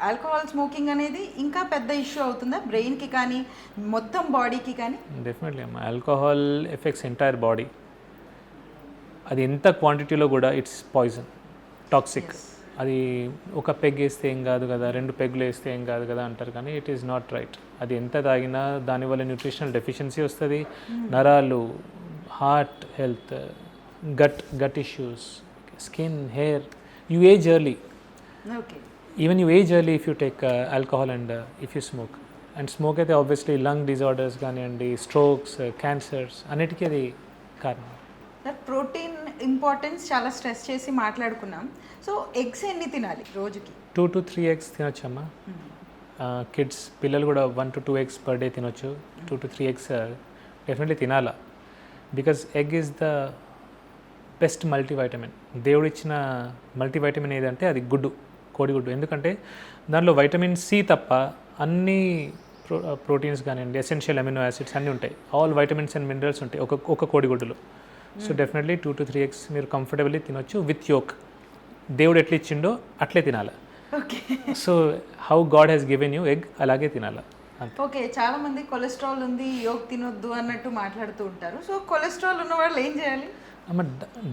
Alcohol smoking అనేది ఇంకా పెద్ద ఇష్యూ అవుతుందా బ్రెయిన్కి కానీ మొత్తం బాడీకి కానీ? డెఫినెట్లీ అమ్మా, ఆల్కహాల్ ఎఫెక్ట్స్ ఎంటైర్ బాడీ. అది ఎంత క్వాంటిటీలో కూడా ఇట్స్ పాయిజన్, టాక్సిక్. అది ఒక పెగ్ వేస్తే ఏం కాదు కదా, 2 పెగ్గులు వేస్తే ఏం కాదు కదా అంటారు, కానీ ఇట్ ఈస్ నాట్ రైట్. అది ఎంత తాగినా దానివల్ల న్యూట్రిషనల్ డెఫిషియన్సీ వస్తుంది, నరాలు, heart health, gut issues, skin, hair. You age early. Okay. Even you age early if you take alcohol and if you smoke. And smoke అయితే ఆబ్వియస్లీ లంగ్ డిజార్డర్స్ కానివ్వండి, strokes, cancers అన్నిటికీ అది కారణం. Protein importance చాలా stress చేసి మాట్లాడుకున్నాం. So eggs ఎన్ని తినాలి రోజుకి? 2 to 3 eggs తినొచ్చమ్మా. కిడ్స్, పిల్లలు కూడా 1 to 2 eggs per day తినొచ్చు. 2 to 3 eggs డెఫినెట్లీ తినాలా. Because egg is the best multivitamin. దేవుడు ఇచ్చిన మల్టీవైటమిన్ ఏదంటే అది గుడ్డు, కోడిగుడ్డు. ఎందుకంటే దానిలో వైటమిన్ సి తప్ప అన్ని ప్రోటీన్స్ కానివ్వండి, ఎసెన్షియల్ అమినో యాసిడ్స్ అన్నీ ఉంటాయి. ఆల్ వైటమిన్స్ అండ్ మినరల్స్ ఉంటాయి ఒక కోడిగుడ్డులో. సో డెఫినెట్లీ 2 to 3 eggs మీరు కంఫర్టబుల్లీ తినొచ్చు విత్ యోక్. దేవుడు ఎట్లా ఇచ్చిండో అట్లే తినాలి. Okay. So how God has given you egg, అలాగే తినాలి. ఓకే. చాలా మంది కొలెస్ట్రాల్ ఉంది, యోగ్ తినొద్దు అన్నట్టు మాట్లాడుతూ ఉంటారు. సో కొలెస్ట్రాల్ ఉన్న వాళ్ళు ఏం చేయాలి? అమ్మ,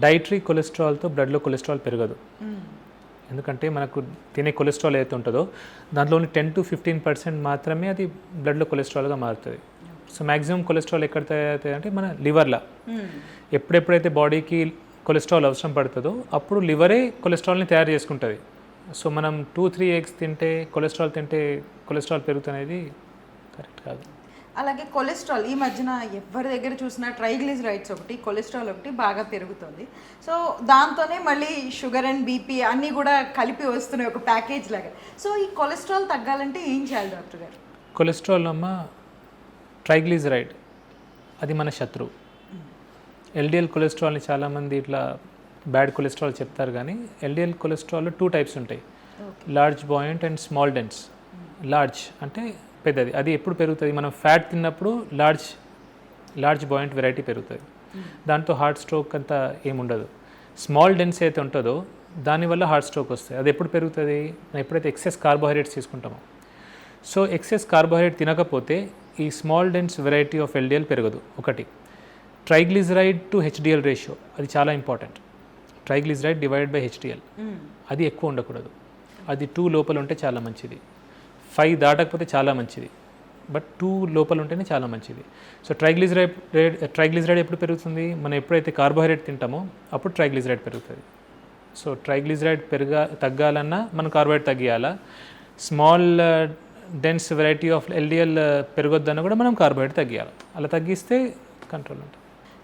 డైటరీ కొలెస్ట్రాల్తో బ్లడ్లో కొలెస్ట్రాల్ పెరగదు. ఎందుకంటే మనకు తినే కొలెస్ట్రాల్ ఏదైతే ఉంటుందో దాంట్లోని 10 to 15% మాత్రమే అది బ్లడ్లో కొలెస్ట్రాల్గా మారుతుంది. సో మ్యాక్సిమం కొలెస్ట్రాల్ ఎక్కడ తయారవుతుంది అంటే మన లివర్లో. ఎప్పుడెప్పుడైతే బాడీకి కొలెస్ట్రాల్ అవసరం పడుతుందో అప్పుడు లివరే కొలెస్ట్రాల్ని తయారు చేసుకుంటుంది. సో మనం 2-3 eggs తింటే కొలెస్ట్రాల్ పెరుగుతున్నది కరెక్ట్ కాదు. అలాగే కొలెస్ట్రాల్ ఈ మధ్యన ఎవరి దగ్గర చూసినా ట్రైగ్లిజరైడ్స్ ఒకటి, కొలెస్ట్రాల్ ఒకటి బాగా పెరుగుతుంది. సో దాంతోనే మళ్ళీ షుగర్ అండ్ బీపీ అన్నీ కూడా కలిపి వస్తున్నాయి ఒక ప్యాకేజ్ లాగా. సో ఈ కొలెస్ట్రాల్ తగ్గాలంటే ఏం చేయాలి డాక్టర్ గారు? కొలెస్ట్రాల్ అమ్మ, ట్రైగ్లిజరైడ్ అది మన శత్రువు. ఎల్డిఎల్ కొలెస్ట్రాల్ని చాలామంది ఇట్లా బ్యాడ్ కొలెస్ట్రాల్ చెప్తారు, కానీ ఎల్డిఎల్ కొలెస్ట్రాల్లో 2 types ఉంటాయి, large buoyant and small dense. Large అంటే పెద్దది, అది ఎప్పుడు పెరుగుతుంది? మనం ఫ్యాట్ తిన్నప్పుడు లార్జ్ బాయింట్ వెరైటీ పెరుగుతుంది. దాంతో హార్ట్ స్ట్రోక్ అంతా ఏముండదు. స్మాల్ డెన్స్ అయితే ఉంటుందో దానివల్ల హార్ట్ స్ట్రోక్ వస్తుంది. అది ఎప్పుడు పెరుగుతుంది? ఎప్పుడైతే ఎక్సెస్ కార్బోహైడ్రేట్స్ తీసుకుంటామో. సో ఎక్సెస్ కార్బోహైడ్రేట్ తినకపోతే ఈ small dense variety of LDL పెరగదు. ఒకటి. ట్రైగ్లిజరైడ్ టు హెచ్డిఎల్ రేషియో, అది చాలా important. Triglyceride divided by HDL, అది ఎక్కువ ఉండకూడదు. అది 2 లోపల ఉంటే చాలా మంచిది. 5 దాటకపోతే చాలా మంచిది, బట్ 2 లోపల ఉంటేనే చాలా మంచిది. సో ట్రైగ్లిజరైడ్ ఎప్పుడు పెరుగుతుంది? మనం ఎప్పుడైతే కార్బోహైడ్రేట్ తింటామో అప్పుడు ట్రైగ్లిజరైడ్ పెరుగుతుంది. సో ట్రైగ్లిజరైడ్ తగ్గాలన్నా మనం కార్బోహైడ్రేట్ తగ్గియాలా. Small dense variety of LDL పెరగొద్దన్నా కూడా మనం కార్బోహైడ్రేట్ తగ్గియాలి. అలా తగ్గిస్తే కంట్రోల్ ఉంటుంది.